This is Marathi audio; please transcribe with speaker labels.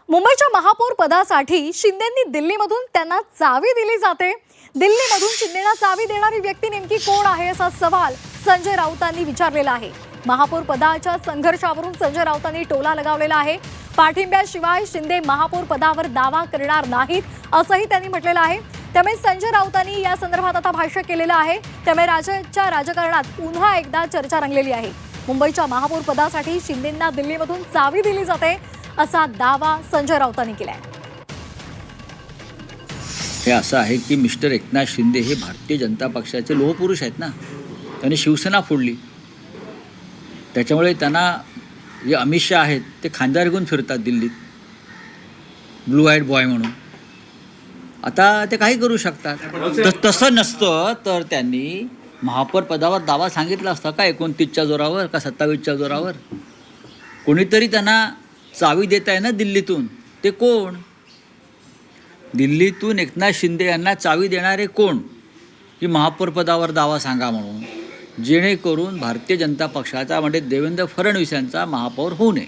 Speaker 1: मुंबईच्या महापौर पदासाठी शिंदेंनी दिल्लीमधून त्यांना चावी दिली जाते। दिल्लीमधून शिंदेंना चावी देणारी व्यक्ती नेमकी कोण आहे असा सवाल संजय राऊतांनी विचारलेला आहे। महापौर पदाच्या संघर्षावरून संजय राऊतांनी टोला लगावलेला आहे। पाठिंब्याशिवाय शिंदे महापौर पदावर दावा करणार नाहीत असंही त्यांनी म्हटलेलं आहे। त्यामुळे संजय राऊतांनी या संदर्भात आता भाष्य केलेलं आहे। त्यामुळे राज्याच्या राजकारणात पुन्हा एकदा चर्चा रंगलेली आहे। मुंबईच्या महापौर पदासाठी शिंदेंना दिल्लीमधून चावी दिली जाते असा दावा संजय राऊतांनी केलाय।
Speaker 2: हे असं आहे की मिस्टर एकनाथ शिंदे हे भारतीय जनता पक्षाचे लोहपुरुष आहेत ना। त्यांनी शिवसेना फोडली, त्याच्यामुळे त्यांना जे अमित शहा आहेत ते खांद्यावर घेऊन फिरतात दिल्लीत ब्लू आईड बॉय म्हणून। आता ते काही करू शकतात। तसं नसतं तर त्यांनी महापौर पदावर दावा सांगितला असता का 29च्या जोरावर का 27च्या जोरावर? कोणीतरी त्यांना चावी देत आहे ना दिल्लीतून, ते कोण? दिल्लीतून एकनाथ शिंदे यांना चावी देणारे कोण की महापौर पदावर दावा सांगा म्हणून, जेणेकरून भारतीय जनता पक्षाचा म्हणजे देवेंद्र फडणवीस यांचा महापौर होऊ नये।